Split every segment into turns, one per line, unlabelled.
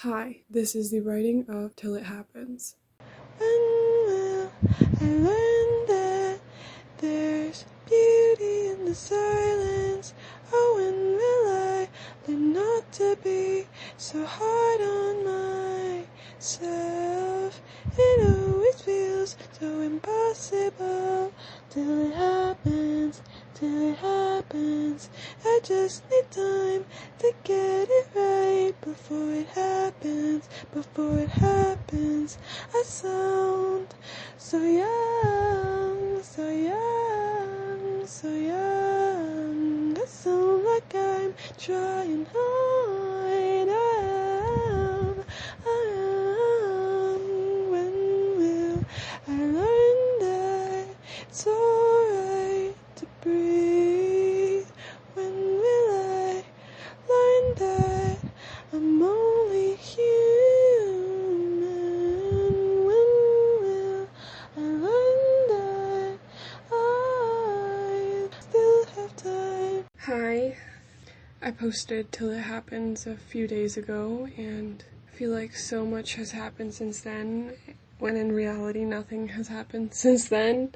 Hi, this is the writing of Till It Happens.
When will I learn that there's beauty in the silence? Oh, when will I learn not to be so hard on myself? It always feels so impossible till it happens, till it happens. I just need time to get it right before it happens, before it happens. I sound so young, so young, so young. I sound like I'm trying hard. When will I learn that it's alright to breathe? When will I learn that I'm only human? When will I learn that I still have time?
Hi, I posted Till It Happens a few days ago, and I feel like so much has happened since then, when in reality nothing has happened since then.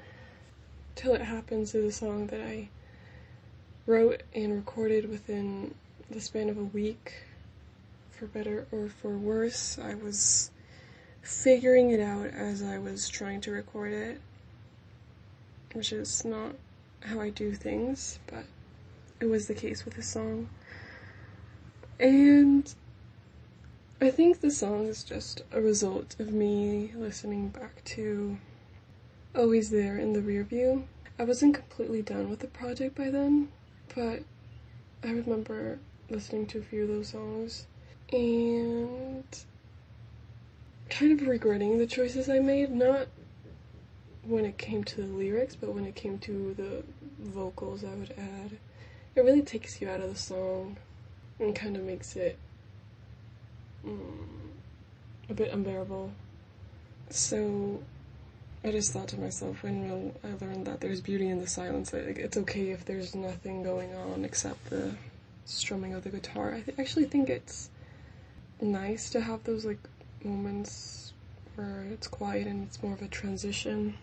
Till It Happens is a song that I wrote and recorded within the span of a week. For better or for worse, I was figuring it out as I was trying to record it, which is not how I do things, but it was the case with this song. And I think the song is just a result of me listening back to Always There in the Rear View. I wasn't completely done with the project by then, but I remember listening to a few of those songs and kind of regretting the choices I made, not when it came to the lyrics, but when it came to the vocals I would add. It really takes you out of the song and kind of makes it a bit unbearable. So I just thought to myself, when will I learn that there's beauty in the silence? Like, it's okay if there's nothing going on except the strumming of the guitar. I actually think it's nice to have those moments where it's quiet and it's more of a transition.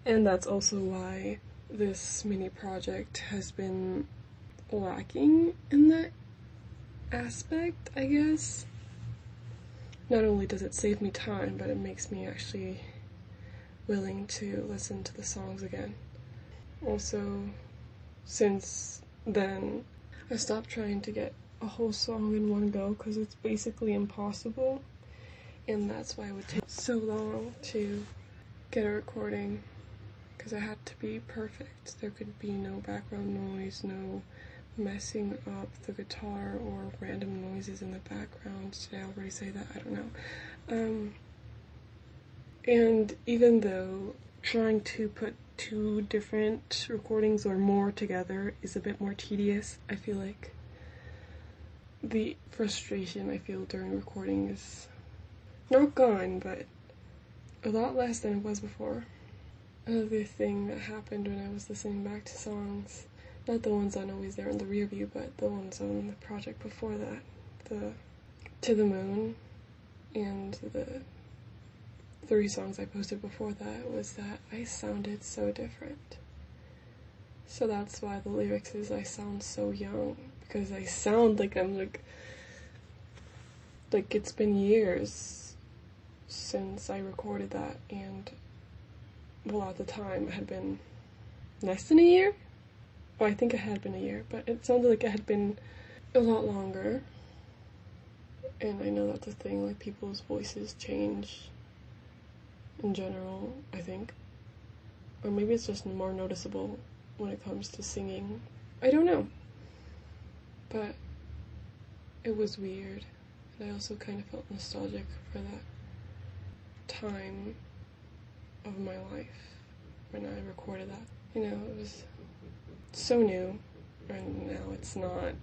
And that's also why this mini project has been lacking in that aspect, I guess. Not only does it save me time, but it makes me actually willing to listen to the songs again. Also, since then, I stopped trying to get a whole song in one go because it's basically impossible, and that's why it would take so long to get a recording, because I had to be perfect. There could be no background noise, no messing up the guitar or random noises in the background. Did I already say that? I don't know. And even though trying to put two different recordings or more together is a bit more tedious, I feel like the frustration I feel during recording is not gone, but a lot less than it was before. Another thing that happened when I was listening back to songs, not the ones on Always There in the Rear View, but the ones on the project before that, the To the Moon and the 3 songs I posted before that, was that I sounded so different. So that's why the lyrics is I sound so young, because I sound like I'm like it's been years since I recorded that, and well, at the time it had been less than a year. Well, I think it had been a year, but it sounded like it had been a lot longer. And I know that's a thing, like people's voices change in general, I think. Or maybe it's just more noticeable when it comes to singing. I don't know. But it was weird. And I also kind of felt nostalgic for that time of my life when I recorded that. You know, it was so new, and now it's not.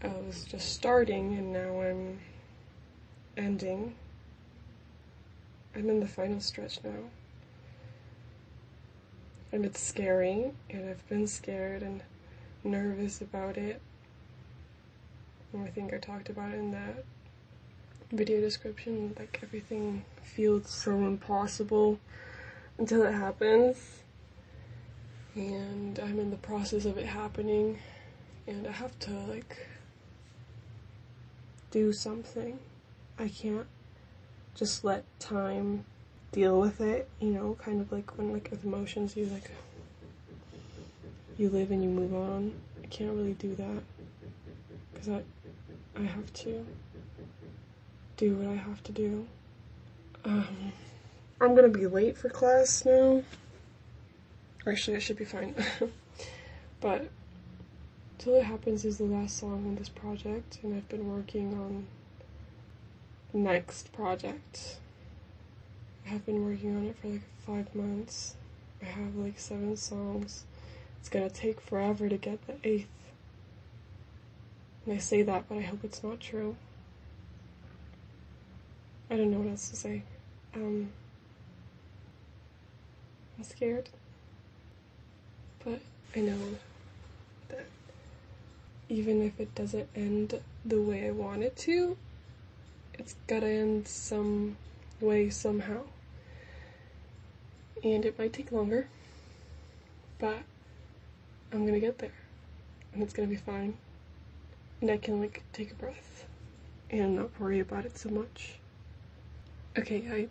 I was just starting, and now I'm ending. I'm in the final stretch now. And it's scary, and I've been scared and nervous about it. And I think I talked about it in that video description, like everything feels so impossible until it happens. And I'm in the process of it happening, and I have to, like, do something. I can't just let time deal with it, you know, kind of like when, like, with emotions, you live and you move on. I can't really do that, because I have to do what I have to do. I'm gonna be late for class now. Actually, I should be fine. But Till It Happens is the last song on this project, and I've been working on the next project. I have been working on it for like 5 months. I have like 7 songs. It's gonna take forever to get the 8th. And I say that, but I hope it's not true. I don't know what else to say. I'm scared. But I know that even if it doesn't end the way I want it to, it's gotta end some way, somehow. And it might take longer, but I'm gonna get there. And it's gonna be fine. And I can, like, take a breath and not worry about it so much. Okay,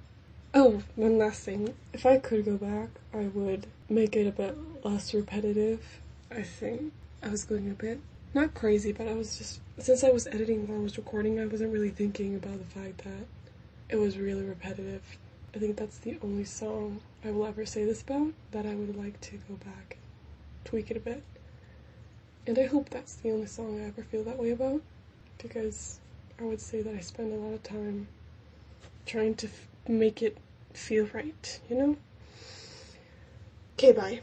Oh, one last thing. If I could go back, I would make it a bit less repetitive. I think I was going a bit, not crazy, but I was just, since I was editing while I was recording, I wasn't really thinking about the fact that it was really repetitive. I think that's the only song I will ever say this about, that I would like to go back and tweak it a bit. And I hope that's the only song I ever feel that way about, because I would say that I spend a lot of time trying to make it feel right, you know? Okay, bye.